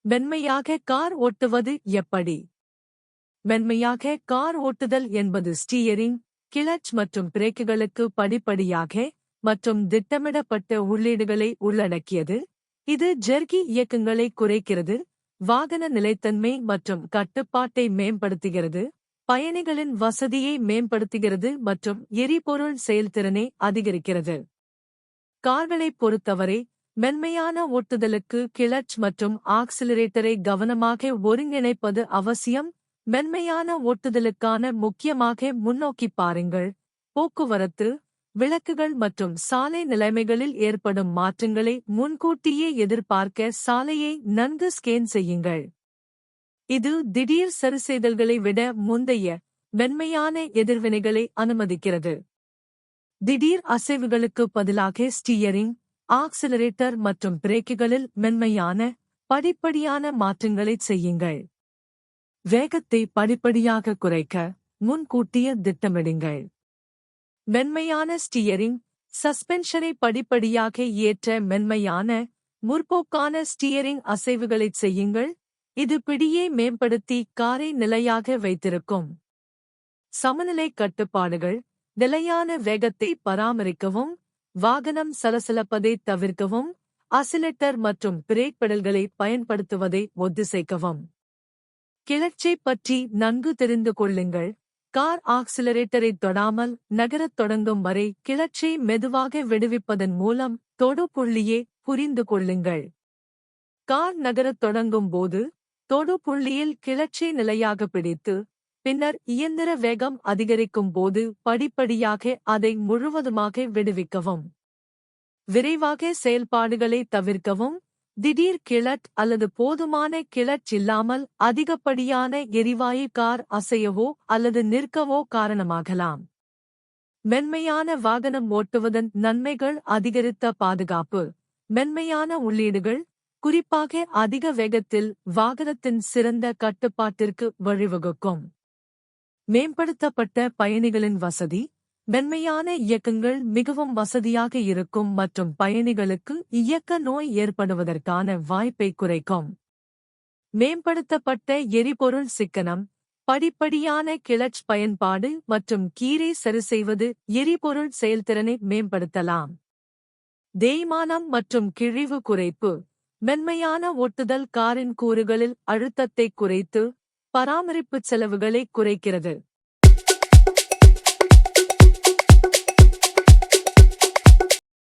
மென்மையாக கார் ஓட்டுவது எப்படி? மென்மையாக கார் ஓட்டுதல் என்பது ஸ்டீயரிங், கிளட்ச் மற்றும் பிரேக்குகளுக்கு படிப்படியாக மற்றும் திட்டமிடப்பட்ட உள்ளீடுகளை உள்ளடக்கியது. இது ஜெர்கி இயக்கங்களை குறைக்கிறது, வாகன நிலைத்தன்மை மற்றும் கட்டுப்பாட்டை மேம்படுத்துகிறது, பயணிகளின் வசதியை மேம்படுத்துகிறது மற்றும் எரிபொருள் செயல்திறனை அதிகரிக்கிறது. கார்களைப் பொறுத்தவரை, மென்மையான ஓட்டுதலுக்கு கிளட்ச் மற்றும் ஆக்சிலரேட்டரை கவனமாக ஒருங்கிணைப்பது அவசியம். மென்மையான ஓட்டுதலுக்கான முக்கியமாக முன்னோக்கிப் பாருங்கள். போக்குவரத்து, விளக்குகள் மற்றும் சாலை நிலைமைகளில் ஏற்படும் மாற்றங்களை முன்கூட்டியே எதிர்பார்க்க சாலையை நன்கு ஸ்கேன் செய்யுங்கள். இது திடீர் சரிசெய்தல்களை விட முந்தைய, மென்மையான எதிர்வினைகளை அனுமதிக்கிறது. திடீர் அசைவுகளுக்கு பதிலாக ஸ்டீயரிங், ஆக்சிலரேட்டர் மற்றும் பிரேக்குகளில் மென்மையான, படிப்படியான மாற்றங்களைச் செய்யுங்கள். வேகத்தை படிப்படியாக குறைக்க முன்கூட்டிய திட்டமிடுங்கள். மென்மையான ஸ்டீயரிங், சஸ்பென்ஷனை படிப்படியாக ஏற்ற மென்மையான, முற்போக்கான ஸ்டீயரிங் அசைவுகளைச் செய்யுங்கள். இது பிடியை மேம்படுத்தி காரை நிலையாக வைத்திருக்கும். சமநிலை கட்டுப்பாடுகள், நிலையான வேகத்தை பராமரிக்கவும், வாகனம் சலசலப்பதை தவிர்க்கவும், அசிலேட்டர் மற்றும் பிரேக் பெடல்களை பயன்படுத்துவதை ஒத்திசைக்கவும். கிளட்சைப் பற்றி நன்கு தெரிந்து கொள்ளுங்கள். கார் ஆக்சிலரேட்டரை தொடாமல் நகரத் தொடங்கும் வரை கிளட்சை மெதுவாக விடுவிப்பதன் மூலம் தொடு புள்ளியை புரிந்து கொள்ளுங்கள். கார் நகரத் தொடங்கும் போது, தொடு புள்ளியில் கிளட்சை நிலையாக பிடித்து, பின்னர் இயந்திர வேகம் அதிகரிக்கும் போது படிப்படியாக அதை முழுவதுமாக விடுவிக்கவும். விரைவாக செயல்பாடுகளை தவிர்க்கவும். திடீர் கிளட் அல்லது போதுமான கிளட்ச் இல்லாமல் அதிகப்படியான எரிவாயு கார் அசையவோ அல்லது நிற்கவோ காரணமாகலாம். மென்மையான வாகனம் ஓட்டுவதன் நன்மைகள்: அதிகரித்த பாதுகாப்பு, மென்மையான உள்ளீடுகள், குறிப்பாக அதிக வேகத்தில் வாகனத்தின் சிறந்த கட்டுப்பாட்டிற்கு வழிவகுக்கும். மேம்படுத்தப்பட்ட பயணிகளின் வசதி, மென்மையான இயக்கங்கள் மிகவும் வசதியாக இருக்கும் மற்றும் பயணிகளுக்கு இயக்க நோய் ஏற்படுவதற்கான வாய்ப்பை குறைக்கும். மேம்படுத்தப்பட்ட எரிபொருள் சிக்கனம், படிப்படியான கிளட்ச் பயன்பாடு மற்றும் கீரை சரிசெய்வது எரிபொருள் செயல்திறனை மேம்படுத்தலாம். தேய்மானம் மற்றும் கிழிவு குறைப்பு, மென்மையான ஓட்டுதல் காரின் கூறுகளில் அழுத்தத்தை குறைத்து, பராமரிப்புச் செலவுகளை குறைக்கிறது.